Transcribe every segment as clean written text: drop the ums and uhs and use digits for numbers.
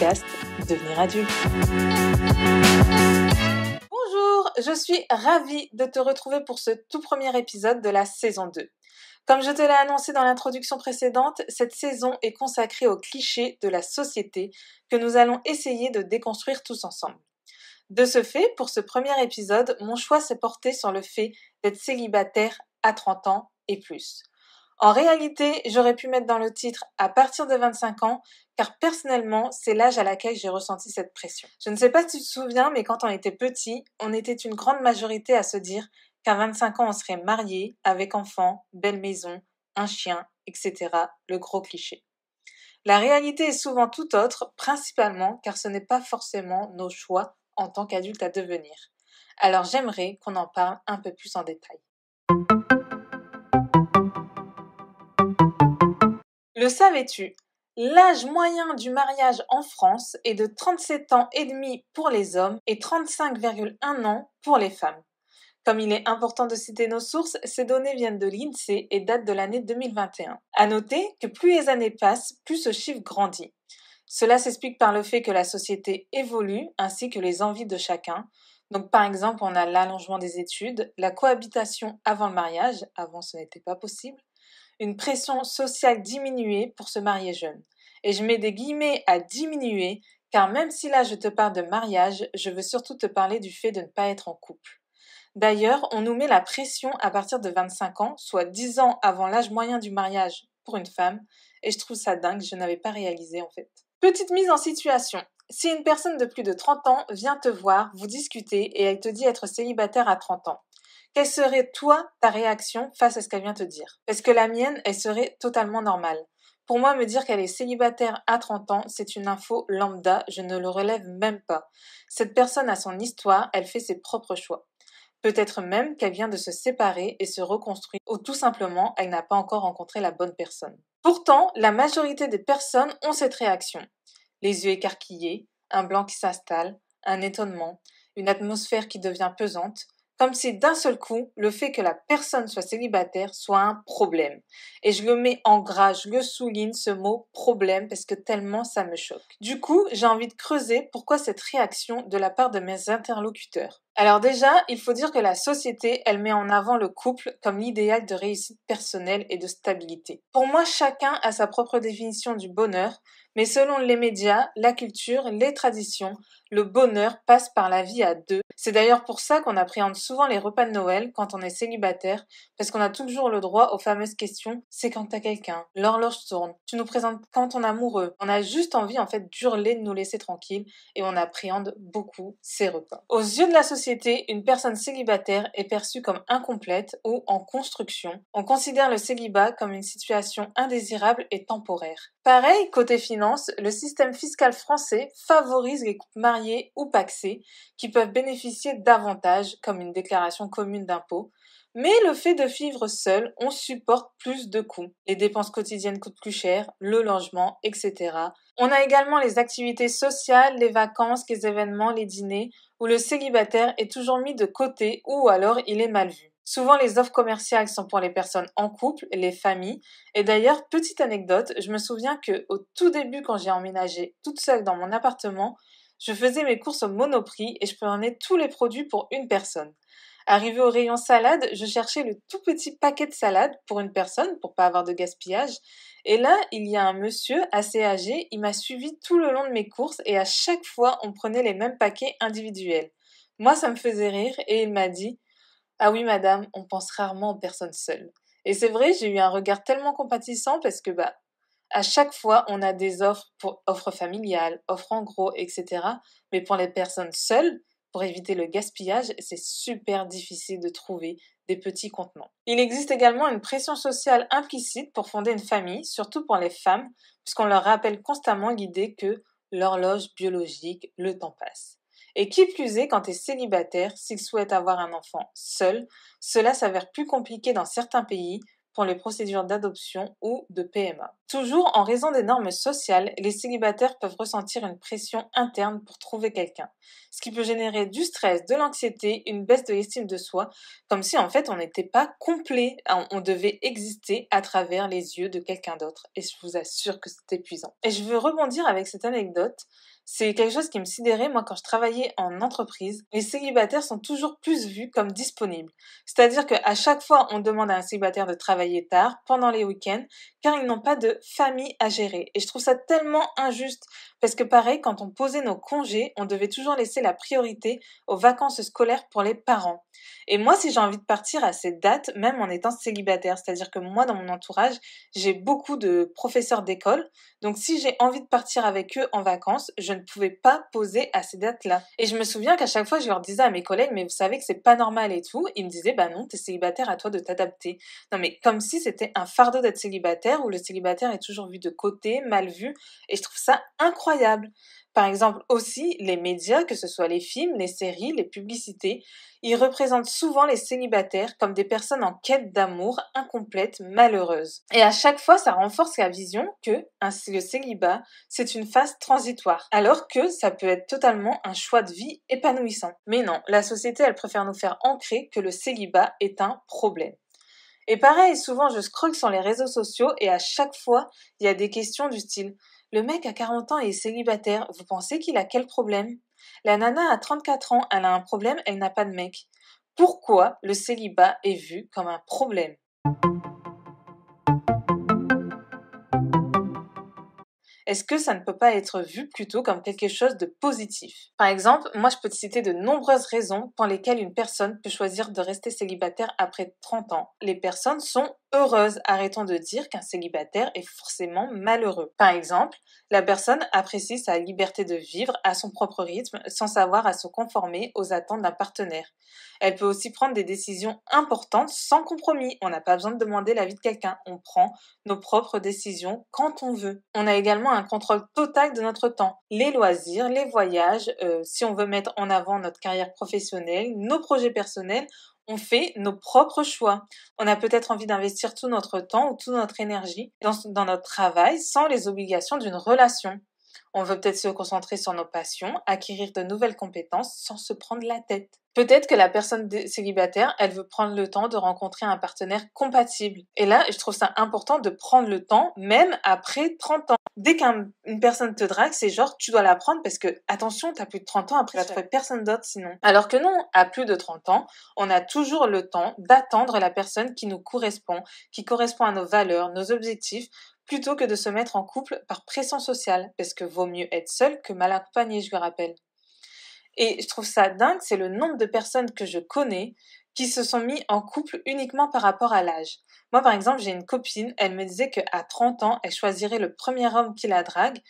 podcast Devenir adulte. Bonjour, je suis ravie de te retrouver pour ce tout premier épisode de la saison 2. Comme je te l'ai annoncé dans l'introduction précédente, cette saison est consacrée aux clichés de la société que nous allons essayer de déconstruire tous ensemble. De ce fait, pour ce premier épisode, mon choix s'est porté sur le fait d'être célibataire à 30 ans et plus. En réalité, j'aurais pu mettre dans le titre « à partir de 25 ans » car personnellement, c'est l'âge à laquelle j'ai ressenti cette pression. Je ne sais pas si tu te souviens, mais quand on était petit, on était une grande majorité à se dire qu'à 25 ans, on serait marié, avec enfants, belle maison, un chien, etc. Le gros cliché. La réalité est souvent tout autre, principalement car ce n'est pas forcément nos choix en tant qu'adultes à devenir. Alors j'aimerais qu'on en parle un peu plus en détail. Le savais-tu? L'âge moyen du mariage en France est de 37 ans et demi pour les hommes et 35,1 ans pour les femmes. Comme il est important de citer nos sources, ces données viennent de l'INSEE et datent de l'année 2021. À noter que plus les années passent, plus ce chiffre grandit. Cela s'explique par le fait que la société évolue ainsi que les envies de chacun. Donc par exemple, on a l'allongement des études, la cohabitation avant le mariage, avant ce n'était pas possible, une pression sociale diminuée pour se marier jeune. Et je mets des guillemets à diminuer, car même si là je te parle de mariage, je veux surtout te parler du fait de ne pas être en couple. D'ailleurs, on nous met la pression à partir de 25 ans, soit 10 ans avant l'âge moyen du mariage pour une femme, et je trouve ça dingue, je n'avais pas réalisé en fait. Petite mise en situation. Si une personne de plus de 30 ans vient te voir, vous discutez et elle te dit être célibataire à 30 ans, quelle serait, toi, ta réaction face à ce qu'elle vient te dire? Parce que la mienne, elle serait totalement normale. Pour moi, me dire qu'elle est célibataire à 30 ans, c'est une info lambda, je ne le relève même pas. Cette personne a son histoire, elle fait ses propres choix. Peut-être même qu'elle vient de se séparer et se reconstruire, ou tout simplement, elle n'a pas encore rencontré la bonne personne. Pourtant, la majorité des personnes ont cette réaction. Les yeux écarquillés, un blanc qui s'installe, un étonnement, une atmosphère qui devient pesante, comme si d'un seul coup, le fait que la personne soit célibataire soit un problème. Et je le mets en gras, je le souligne, ce mot problème, parce que tellement ça me choque. Du coup, j'ai envie de creuser pourquoi cette réaction de la part de mes interlocuteurs. Alors déjà, il faut dire que la société, elle met en avant le couple comme l'idéal de réussite personnelle et de stabilité. Pour moi, chacun a sa propre définition du bonheur, mais selon les médias, la culture, les traditions, le bonheur passe par la vie à deux. C'est d'ailleurs pour ça qu'on appréhende souvent les repas de Noël quand on est célibataire, parce qu'on a toujours le droit aux fameuses questions « c'est quand t'as quelqu'un ?»« L'horloge tourne ?»« Tu nous présentes quand ton amoureux ?» On a juste envie en fait d'hurler, de nous laisser tranquilles et on appréhende beaucoup ces repas. Aux yeux de la société, une personne célibataire est perçue comme incomplète ou en construction. On considère le célibat comme une situation indésirable et temporaire. Pareil, côté finance, le système fiscal français favorise les couples mariés ou pacsés qui peuvent bénéficier d'avantages comme une déclaration commune d'impôts. Mais le fait de vivre seul, on supporte plus de coûts. Les dépenses quotidiennes coûtent plus cher, le logement, etc. On a également les activités sociales, les vacances, les événements, les dîners, où le célibataire est toujours mis de côté ou alors il est mal vu. Souvent, les offres commerciales sont pour les personnes en couple, les familles. Et d'ailleurs, petite anecdote, je me souviens que au tout début, quand j'ai emménagé toute seule dans mon appartement, je faisais mes courses au Monoprix et je prenais tous les produits pour une personne. Arrivé au rayon salade, je cherchais le tout petit paquet de salade pour une personne, pour pas avoir de gaspillage. Et là, il y a un monsieur assez âgé, il m'a suivi tout le long de mes courses et à chaque fois, on prenait les mêmes paquets individuels. Moi, ça me faisait rire et il m'a dit « Ah oui, madame, on pense rarement aux personnes seules. » Et c'est vrai, j'ai eu un regard tellement compatissant parce que, à chaque fois, on a des offres pour offres familiales, offres en gros, etc. Mais pour les personnes seules, pour éviter le gaspillage, c'est super difficile de trouver des petits contenants. Il existe également une pression sociale implicite pour fonder une famille, surtout pour les femmes, puisqu'on leur rappelle constamment l'idée que l'horloge biologique, le temps passe. Et qui plus est, quand tu es célibataire, s'il souhaite avoir un enfant seul, cela s'avère plus compliqué dans certains pays pour les procédures d'adoption ou de PMA. Toujours en raison des normes sociales, les célibataires peuvent ressentir une pression interne pour trouver quelqu'un, ce qui peut générer du stress, de l'anxiété, une baisse de l'estime de soi, comme si en fait on n'était pas complet, on devait exister à travers les yeux de quelqu'un d'autre, et je vous assure que c'est épuisant. Et je veux rebondir avec cette anecdote. C'est quelque chose qui me sidérait, moi, quand je travaillais en entreprise. Les célibataires sont toujours plus vus comme disponibles. C'est-à-dire qu'à chaque fois, on demande à un célibataire de travailler tard, pendant les week-ends, car ils n'ont pas de famille à gérer. Et je trouve ça tellement injuste, parce que pareil, quand on posait nos congés, on devait toujours laisser la priorité aux vacances scolaires pour les parents. Et moi, si j'ai envie de partir à cette date, même en étant célibataire, c'est-à-dire que moi, dans mon entourage, j'ai beaucoup de professeurs d'école, donc si j'ai envie de partir avec eux en vacances, je ne pouvais pas poser à ces dates-là. Et je me souviens qu'à chaque fois, je leur disais à mes collègues, mais vous savez que c'est pas normal et tout. Ils me disaient, bah non, t'es célibataire, à toi de t'adapter. Non mais comme si c'était un fardeau d'être célibataire, où le célibataire est toujours vu de côté, mal vu, et je trouve ça incroyable. Par exemple aussi, les médias, que ce soit les films, les séries, les publicités, ils représentent souvent les célibataires comme des personnes en quête d'amour, incomplètes, malheureuses. Et à chaque fois, ça renforce la vision que le célibat, c'est une phase transitoire, alors que ça peut être totalement un choix de vie épanouissant. Mais non, la société, elle préfère nous faire ancrer que le célibat est un problème. Et pareil, souvent je scrolle sur les réseaux sociaux et à chaque fois, il y a des questions du style: le mec à 40 ans est célibataire, vous pensez qu'il a quel problème? La nana à 34 ans, elle a un problème, elle n'a pas de mec. Pourquoi le célibat est vu comme un problème? Est-ce que ça ne peut pas être vu plutôt comme quelque chose de positif? Par exemple, moi je peux te citer de nombreuses raisons pour lesquelles une personne peut choisir de rester célibataire après 30 ans. Les personnes sont heureuses. Arrêtons de dire qu'un célibataire est forcément malheureux. Par exemple, la personne apprécie sa liberté de vivre à son propre rythme sans savoir à se conformer aux attentes d'un partenaire. Elle peut aussi prendre des décisions importantes sans compromis. On n'a pas besoin de demander l'avis de quelqu'un. On prend nos propres décisions quand on veut. On a également un contrôle total de notre temps. Les loisirs, les voyages, si on veut mettre en avant notre carrière professionnelle, nos projets personnels, on fait nos propres choix. On a peut-être envie d'investir tout notre temps ou toute notre énergie dans notre travail sans les obligations d'une relation. On veut peut-être se concentrer sur nos passions, acquérir de nouvelles compétences sans se prendre la tête. Peut-être que la personne célibataire, elle veut prendre le temps de rencontrer un partenaire compatible. Et là, je trouve ça important de prendre le temps, même après 30 ans. Dès qu'une personne te drague, c'est genre, tu dois la prendre parce que, attention, t'as plus de 30 ans, après, tu vas trouver personne d'autre sinon. Alors que non, à plus de 30 ans, on a toujours le temps d'attendre la personne qui nous correspond, qui correspond à nos valeurs, nos objectifs, plutôt que de se mettre en couple par pression sociale, parce que vaut mieux être seul que mal accompagné, je le rappelle. Et je trouve ça dingue, c'est le nombre de personnes que je connais qui se sont mis en couple uniquement par rapport à l'âge. Moi, par exemple, j'ai une copine, elle me disait qu'à 30 ans, elle choisirait le premier homme qui la drague,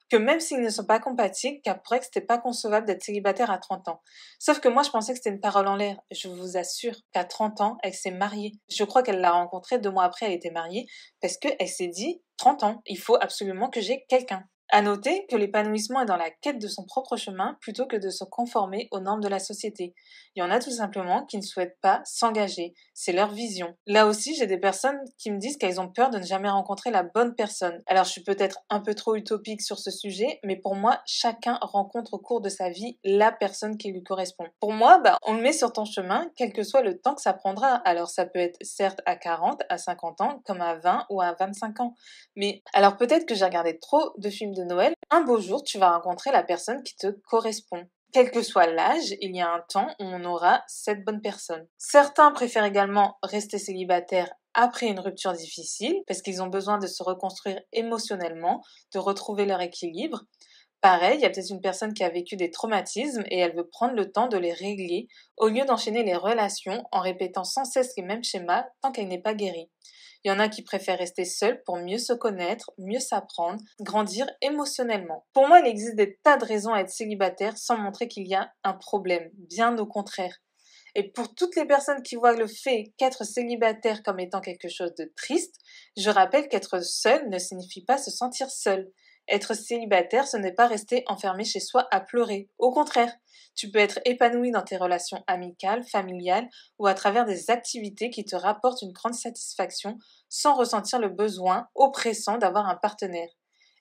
que même s'ils ne sont pas compatibles, qu'elle pourrait que c'était pas concevable d'être célibataire à 30 ans. Sauf que moi, je pensais que c'était une parole en l'air. Je vous assure qu'à 30 ans, elle s'est mariée. Je crois qu'elle l'a rencontré 2 mois après, elle était mariée, parce qu'elle s'est dit, 30 ans, il faut absolument que j'ai quelqu'un. À noter que l'épanouissement est dans la quête de son propre chemin plutôt que de se conformer aux normes de la société. Il y en a tout simplement qui ne souhaitent pas s'engager. C'est leur vision. Là aussi, j'ai des personnes qui me disent qu'elles ont peur de ne jamais rencontrer la bonne personne. Alors, je suis peut-être un peu trop utopique sur ce sujet, mais pour moi, chacun rencontre au cours de sa vie la personne qui lui correspond. Pour moi, on le met sur ton chemin, quel que soit le temps que ça prendra. Alors, ça peut être certes à 40, à 50 ans, comme à 20 ou à 25 ans. Mais alors peut-être que j'ai regardé trop de films de Noël. Un beau jour, tu vas rencontrer la personne qui te correspond. Quel que soit l'âge, il y a un temps où on aura cette bonne personne. Certains préfèrent également rester célibataires après une rupture difficile, parce qu'ils ont besoin de se reconstruire émotionnellement, de retrouver leur équilibre. Pareil, il y a peut-être une personne qui a vécu des traumatismes et elle veut prendre le temps de les régler au lieu d'enchaîner les relations en répétant sans cesse les mêmes schémas tant qu'elle n'est pas guérie. Il y en a qui préfèrent rester seuls pour mieux se connaître, mieux s'apprendre, grandir émotionnellement. Pour moi, il existe des tas de raisons à être célibataire sans montrer qu'il y a un problème, bien au contraire. Et pour toutes les personnes qui voient le fait qu'être célibataire comme étant quelque chose de triste, je rappelle qu'être seul ne signifie pas se sentir seul. Être célibataire, ce n'est pas rester enfermé chez soi à pleurer. Au contraire, tu peux être épanoui dans tes relations amicales, familiales ou à travers des activités qui te rapportent une grande satisfaction sans ressentir le besoin oppressant d'avoir un partenaire.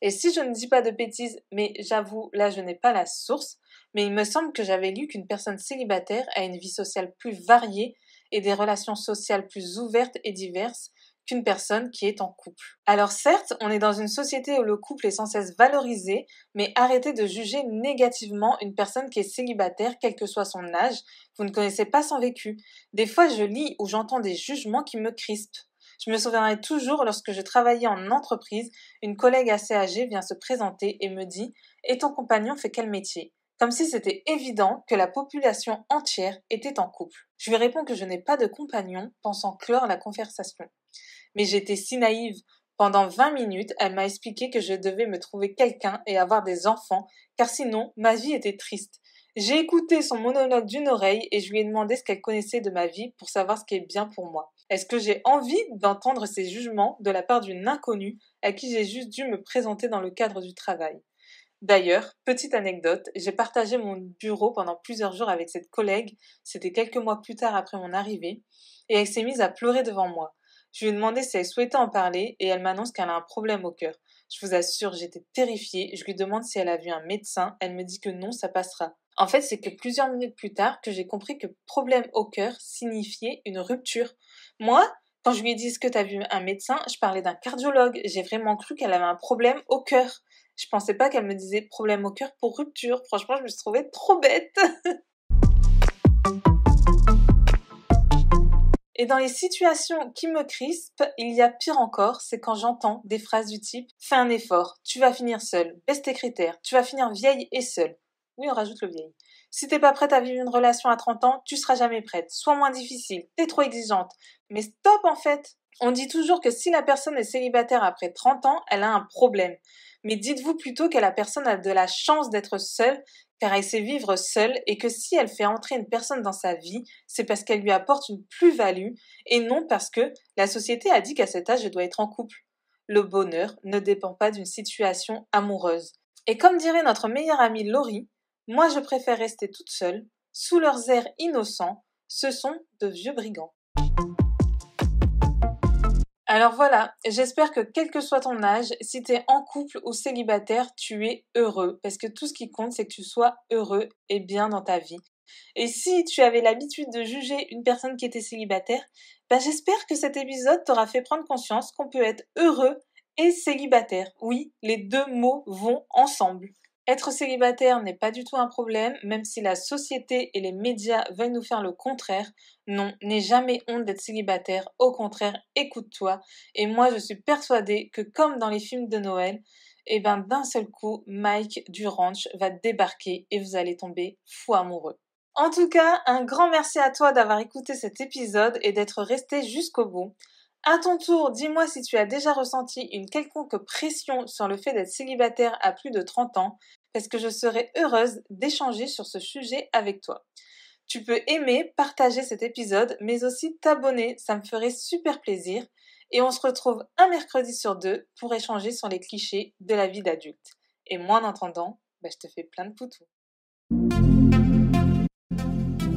Et si je ne dis pas de bêtises, mais j'avoue, là je n'ai pas la source, mais il me semble que j'avais lu qu'une personne célibataire a une vie sociale plus variée et des relations sociales plus ouvertes et diverses qu'une personne qui est en couple. Alors certes, on est dans une société où le couple est sans cesse valorisé, mais arrêtez de juger négativement une personne qui est célibataire, quel que soit son âge. Vous ne connaissez pas son vécu. Des fois, je lis ou j'entends des jugements qui me crispent. Je me souviendrai toujours lorsque je travaillais en entreprise, une collègue assez âgée vient se présenter et me dit « Et ton compagnon fait quel métier ?» Comme si c'était évident que la population entière était en couple. Je lui réponds que je n'ai pas de compagnon, pensant clore la conversation. Mais j'étais si naïve. Pendant 20 minutes, elle m'a expliqué que je devais me trouver quelqu'un et avoir des enfants, car sinon, ma vie était triste. J'ai écouté son monologue d'une oreille et je lui ai demandé ce qu'elle connaissait de ma vie pour savoir ce qui est bien pour moi. Est-ce que j'ai envie d'entendre ces jugements de la part d'une inconnue à qui j'ai juste dû me présenter dans le cadre du travail? D'ailleurs, petite anecdote, j'ai partagé mon bureau pendant plusieurs jours avec cette collègue, c'était quelques mois plus tard après mon arrivée, et elle s'est mise à pleurer devant moi. Je lui ai demandé si elle souhaitait en parler et elle m'annonce qu'elle a un problème au cœur. Je vous assure, j'étais terrifiée, je lui demande si elle a vu un médecin, elle me dit que non, ça passera. En fait, c'est que plusieurs minutes plus tard que j'ai compris que problème au cœur signifiait une rupture. Moi, quand je lui ai dit est-ce que t'as vu un médecin, je parlais d'un cardiologue, j'ai vraiment cru qu'elle avait un problème au cœur. Je pensais pas qu'elle me disait problème au cœur pour rupture. Franchement, je me suis trouvée trop bête. Et dans les situations qui me crispent, il y a pire encore, c'est quand j'entends des phrases du type « Fais un effort, tu vas finir seule, baisse tes critères, tu vas finir vieille et seule. » Oui, on rajoute le vieil. Si t'es pas prête à vivre une relation à 30 ans, tu seras jamais prête. Sois moins difficile, t'es trop exigeante. Mais stop en fait. On dit toujours que si la personne est célibataire après 30 ans, elle a un problème. Mais dites-vous plutôt que la personne a de la chance d'être seule, car elle sait vivre seule et que si elle fait entrer une personne dans sa vie, c'est parce qu'elle lui apporte une plus-value et non parce que la société a dit qu'à cet âge, elle doit être en couple. Le bonheur ne dépend pas d'une situation amoureuse. Et comme dirait notre meilleure amie Laurie, moi je préfère rester toute seule, sous leurs airs innocents, ce sont de vieux brigands. Alors voilà, j'espère que quel que soit ton âge, si t'es en couple ou célibataire, tu es heureux, parce que tout ce qui compte, c'est que tu sois heureux et bien dans ta vie. Et si tu avais l'habitude de juger une personne qui était célibataire, ben j'espère que cet épisode t'aura fait prendre conscience qu'on peut être heureux et célibataire. Oui, les deux mots vont ensemble. Être célibataire n'est pas du tout un problème, même si la société et les médias veulent nous faire le contraire. Non, n'aie jamais honte d'être célibataire, au contraire, écoute-toi. Et moi, je suis persuadée que comme dans les films de Noël, eh ben d'un seul coup, Mike du ranch va débarquer et vous allez tomber fou amoureux. En tout cas, un grand merci à toi d'avoir écouté cet épisode et d'être resté jusqu'au bout. À ton tour, dis-moi si tu as déjà ressenti une quelconque pression sur le fait d'être célibataire à plus de 30 ans, parce que je serais heureuse d'échanger sur ce sujet avec toi. Tu peux aimer, partager cet épisode, mais aussi t'abonner, ça me ferait super plaisir. Et on se retrouve un mercredi sur deux pour échanger sur les clichés de la vie d'adulte. Et moi, en attendant, je te fais plein de poutous.